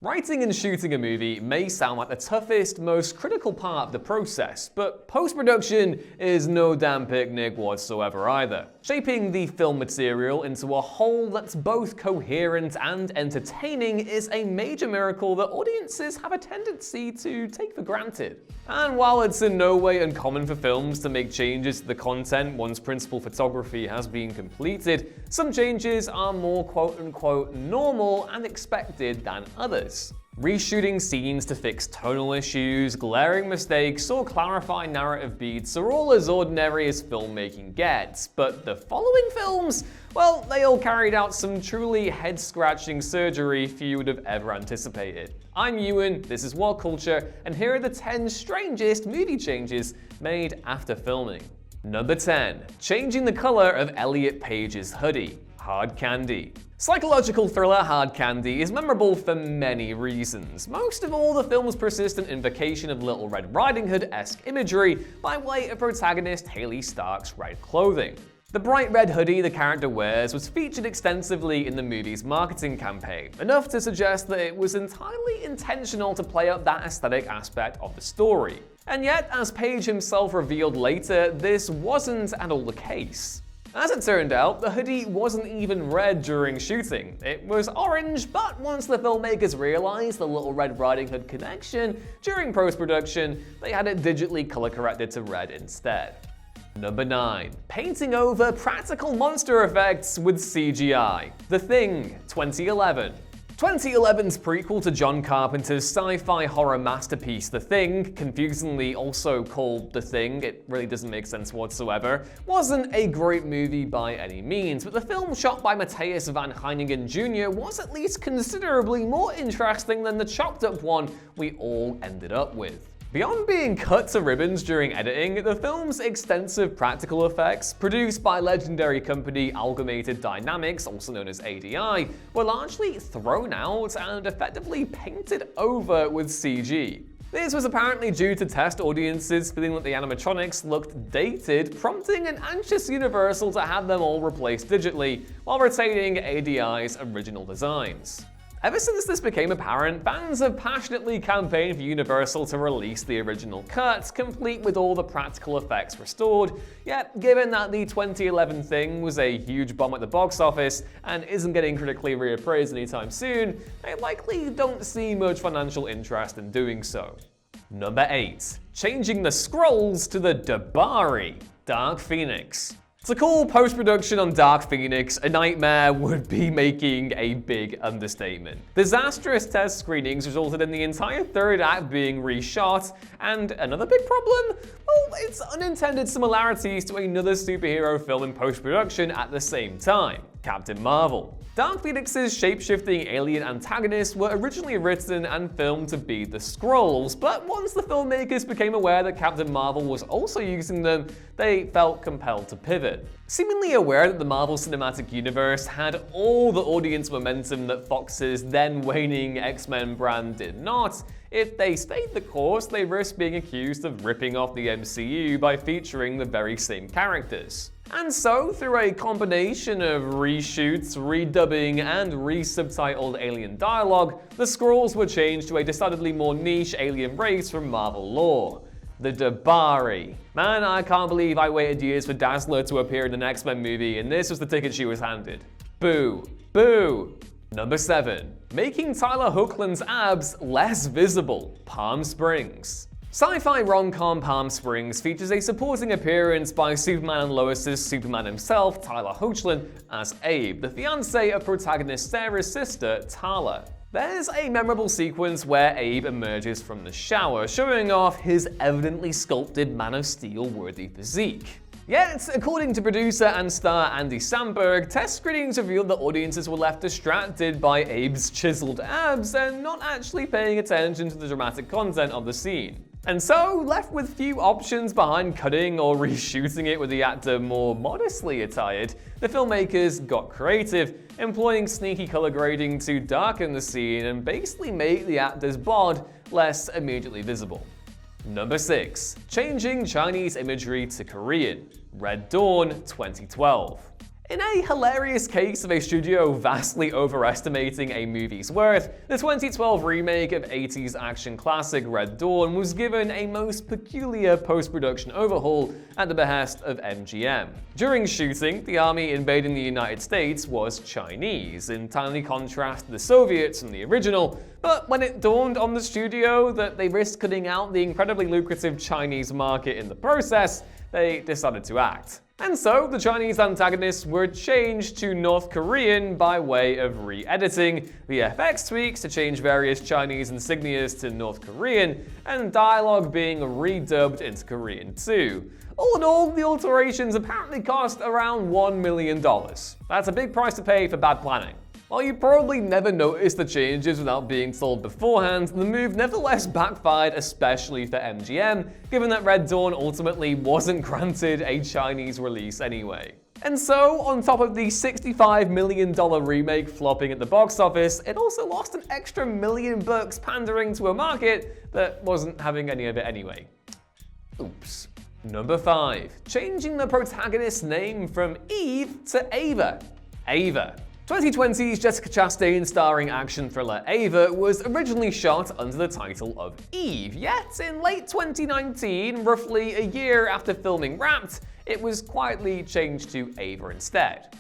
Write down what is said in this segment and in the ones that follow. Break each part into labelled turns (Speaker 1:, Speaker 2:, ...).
Speaker 1: Writing and shooting a movie may sound like the toughest, most critical part of the process, but post-production is no damn picnic whatsoever either. Shaping the film material into a whole that's both coherent and entertaining is a major miracle that audiences have a tendency to take for granted. And while it's in no way uncommon for films to make changes to the content once principal photography has been completed, some changes are more quote-unquote normal and expected than others. Reshooting scenes to fix tonal issues, glaring mistakes, or clarify narrative beats are all as ordinary as filmmaking gets, but the following films, well, they all carried out some truly head-scratching surgery few would have ever anticipated. I'm Ewan, this is What Culture, and here are the 10 strangest movie changes made after filming. Number 10. Changing the color of Elliot Page's hoodie. Hard Candy. Psychological thriller Hard Candy is memorable for many reasons. Most of all, the film's persistent invocation of Little Red Riding Hood-esque imagery by way of protagonist Haley Stark's red clothing. The bright red hoodie the character wears was featured extensively in the movie's marketing campaign, enough to suggest that it was entirely intentional to play up that aesthetic aspect of the story. And yet, as Page himself revealed later, this wasn't at all the case. As it turned out, the hoodie wasn't even red during shooting. It was orange, but once the filmmakers realized the Little Red Riding Hood connection during post-production, they had it digitally color-corrected to red instead. Number 9. Painting over practical monster effects with CGI. The Thing, 2011. 2011's prequel to John Carpenter's sci-fi horror masterpiece The Thing, confusingly also called The Thing, it really doesn't make sense whatsoever, wasn't a great movie by any means, but the film shot by Matthias Van Heiningen Jr. was at least considerably more interesting than the chopped up one we all ended up with. Beyond being cut to ribbons during editing, the film's extensive practical effects, produced by legendary company Amalgamated Dynamics, also known as ADI, were largely thrown out and effectively painted over with CG. This was apparently due to test audiences feeling that the animatronics looked dated, prompting an anxious Universal to have them all replaced digitally, while retaining ADI's original designs. Ever since this became apparent, fans have passionately campaigned for Universal to release the original cut, complete with all the practical effects restored, yet given that the 2011 Thing was a huge bomb at the box office and isn't getting critically reappraised anytime soon, they likely don't see much financial interest in doing so. Number 8. Changing the SKRULLS to the Dabari, Dark Phoenix. To call post-production on Dark Phoenix a nightmare would be making a big understatement. Disastrous test screenings resulted in the entire third act being reshot, and another big problem? Well, its unintended similarities to another superhero film in post-production at the same time, Captain Marvel. Dark Phoenix's shape-shifting alien antagonists were originally written and filmed to be the SKRULLS, but once the filmmakers became aware that Captain Marvel was also using them, they felt compelled to pivot. Seemingly aware that the Marvel Cinematic Universe had all the audience momentum that Fox's then waning X-Men brand did not, if they stayed the course, they risked being accused of ripping off the MCU by featuring the very same characters. And so, through a combination of reshoots, redubbing, and re-subtitled alien dialogue, the SKRULLS were changed to a decidedly more niche alien race from Marvel lore. The Dabari. Man, I can't believe I waited years for Dazzler to appear in an X-Men movie, and this was the ticket she was handed. Boo. Boo. Number 7. Making Tyler Hoechlin's abs less visible, Palm Springs. Sci-fi rom-com Palm Springs features a supporting appearance by Superman and Lois's Superman himself, Tyler Hoechlin, as Abe, the fiancé of protagonist Sarah's sister, Tala. There's a memorable sequence where Abe emerges from the shower, showing off his evidently sculpted Man of Steel-worthy physique. Yet, according to producer and star Andy Samberg, test screenings revealed that audiences were left distracted by Abe's chiseled abs and not actually paying attention to the dramatic content of the scene. And so, left with few options behind cutting or reshooting it with the actor more modestly attired, the filmmakers got creative, employing sneaky color grading to darken the scene and basically make the actor's bod less immediately visible. Number 6. Changing Chinese imagery to Korean, Red Dawn 2012. In a hilarious case of a studio vastly overestimating a movie's worth, the 2012 remake of 80s action classic Red Dawn was given a most peculiar post-production overhaul at the behest of MGM. During shooting, the army invading the United States was Chinese, in tiny contrast to the Soviets in the original, but when it dawned on the studio that they risked cutting out the incredibly lucrative Chinese market in the process, they decided to act. And so, the Chinese antagonists were changed to North Korean by way of re-editing, VFX tweaks to change various Chinese insignias to North Korean, and dialogue being redubbed into Korean too. All in all, the alterations apparently cost around $1 million. That's a big price to pay for bad planning. While you probably never noticed the changes without being told beforehand, the move nevertheless backfired, especially for MGM, given that Red Dawn ultimately wasn't granted a Chinese release anyway. And so, on top of the $65 million remake flopping at the box office, it also lost an extra $1 million pandering to a market that wasn't having any of it anyway. Oops. Number 5. Changing the protagonist's name from Eve to Ava. Ava. 2020's Jessica Chastain starring action thriller Ava was originally shot under the title of Eve, yet in late 2019, roughly a year after filming wrapped, it was quietly changed to Ava instead.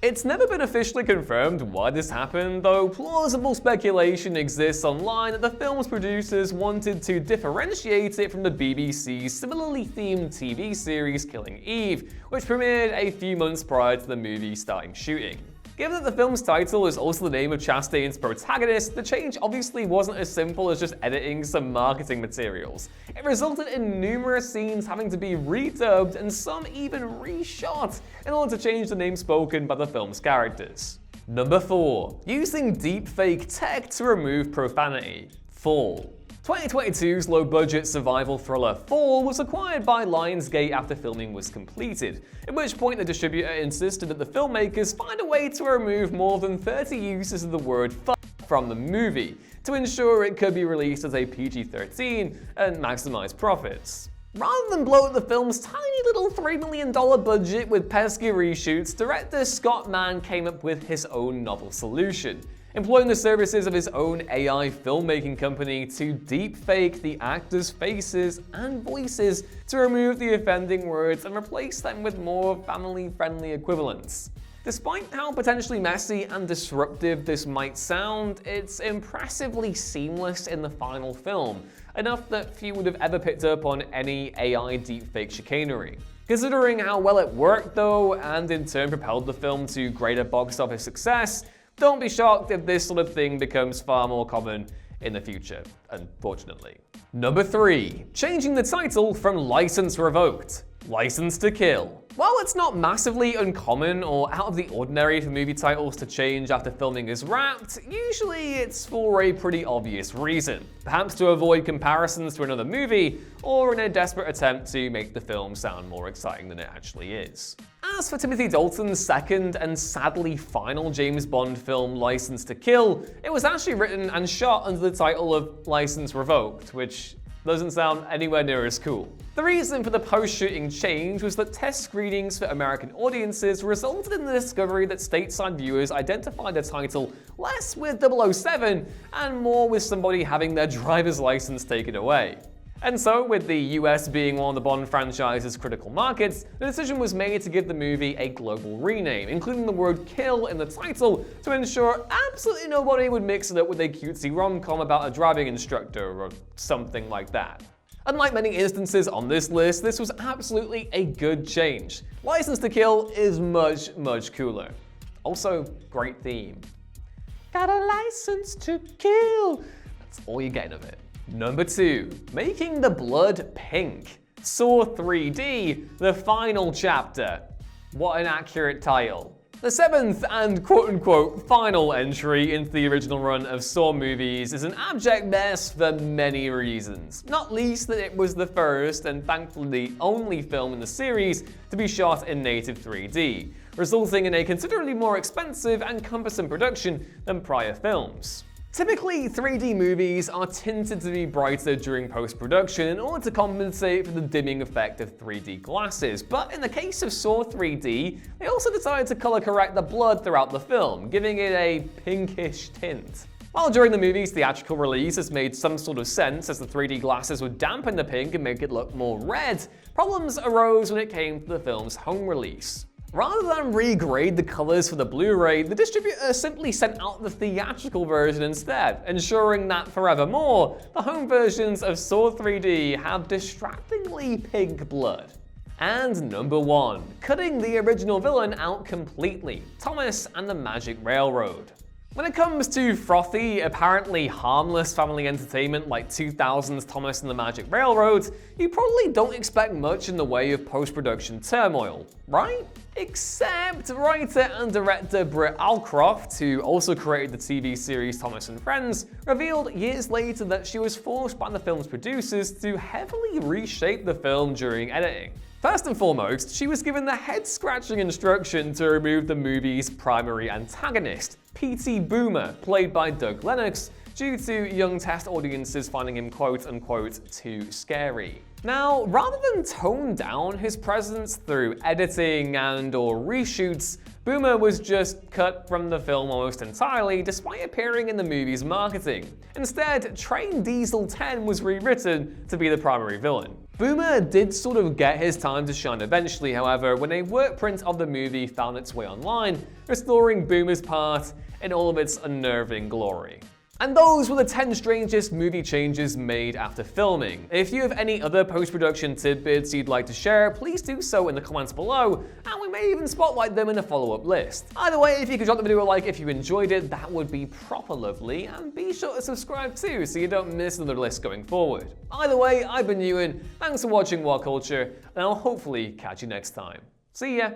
Speaker 1: It's never been officially confirmed why this happened, though plausible speculation exists online that the film's producers wanted to differentiate it from the BBC's similarly themed TV series Killing Eve, which premiered a few months prior to the movie starting shooting. Given that the film's title is also the name of Chastain's protagonist, the change obviously wasn't as simple as just editing some marketing materials. It resulted in numerous scenes having to be redubbed and some even reshot in order to change the name spoken by the film's characters. Number 4. Using deepfake tech to remove profanity. Fall. 2022's low-budget survival thriller Fall was acquired by Lionsgate after filming was completed, at which point the distributor insisted that the filmmakers find a way to remove more than 30 uses of the word "f" from the movie, to ensure it could be released as a PG-13 and maximize profits. Rather than bloat the film's tiny little $3 million budget with pesky reshoots, director Scott Mann came up with his own novel solution, employing the services of his own AI filmmaking company to deepfake the actors' faces and voices to remove the offending words and replace them with more family-friendly equivalents. Despite how potentially messy and disruptive this might sound, it's impressively seamless in the final film, enough that few would have ever picked up on any AI deepfake chicanery. Considering how well it worked though, and in turn propelled the film to greater box office success, don't be shocked if this sort of thing becomes far more common in the future, unfortunately. Number 3. Changing the title from License Revoked. License to Kill. While it's not massively uncommon or out of the ordinary for movie titles to change after filming is wrapped, usually it's for a pretty obvious reason. Perhaps to avoid comparisons to another movie, or in a desperate attempt to make the film sound more exciting than it actually is. As for Timothy Dalton's second and sadly final James Bond film, License to Kill, it was actually written and shot under the title of License Revoked, which doesn't sound anywhere near as cool. The reason for the post-shooting change was that test screenings for American audiences resulted in the discovery that stateside viewers identified the title less with 007 and more with somebody having their driver's license taken away. And so, with the US being one of the Bond franchise's critical markets, the decision was made to give the movie a global rename, including the word kill in the title, to ensure absolutely nobody would mix it up with a cutesy rom-com about a driving instructor or something like that. Unlike many instances on this list, this was absolutely a good change. License to Kill is much, much cooler. Also, great theme. Got a license to kill! That's all you're getting of it. Number 2. Making the blood pink. Saw 3D, the final chapter. What an accurate title. The 7th and quote-unquote final entry into the original run of Saw movies is an abject mess for many reasons, not least that it was the first and thankfully the only film in the series to be shot in native 3D, resulting in a considerably more expensive and cumbersome production than prior films. Typically, 3D movies are tinted to be brighter during post-production in order to compensate for the dimming effect of 3D glasses, but in the case of Saw 3D, they also decided to color correct the blood throughout the film, giving it a pinkish tint. While during the movie's theatrical release this made some sort of sense as the 3D glasses would dampen the pink and make it look more red, problems arose when it came to the film's home release. Rather than regrade the colors for the Blu-ray, the distributor simply sent out the theatrical version instead, ensuring that forevermore, the home versions of Saw 3D have distractingly pink blood. And number 1, cutting the original villain out completely, Thomas and the Magic Railroad. When it comes to frothy, apparently harmless family entertainment like 2000's Thomas and the Magic Railroad, you probably don't expect much in the way of post-production turmoil, right? Except writer and director Britt Allcroft, who also created the TV series Thomas and Friends, revealed years later that she was forced by the film's producers to heavily reshape the film during editing. First and foremost, she was given the head-scratching instruction to remove the movie's primary antagonist, P.T. Boomer, played by Doug Lennox, due to young test audiences finding him quote-unquote too scary. Now, rather than tone down his presence through editing and/or reshoots, Boomer was just cut from the film almost entirely despite appearing in the movie's marketing. Instead, Train Diesel 10 was rewritten to be the primary villain. Boomer did sort of get his time to shine eventually, however, when a work print of the movie found its way online, restoring Boomer's part in all of its unnerving glory. And those were the 10 strangest movie changes made after filming. If you have any other post-production tidbits you'd like to share, please do so in the comments below, and we may even spotlight them in a follow-up list. Either way, if you could drop the video a like if you enjoyed it, that would be proper lovely, and be sure to subscribe too so you don't miss another list going forward. Either way, I've been Ewan, thanks for watching What Culture, and I'll hopefully catch you next time. See ya!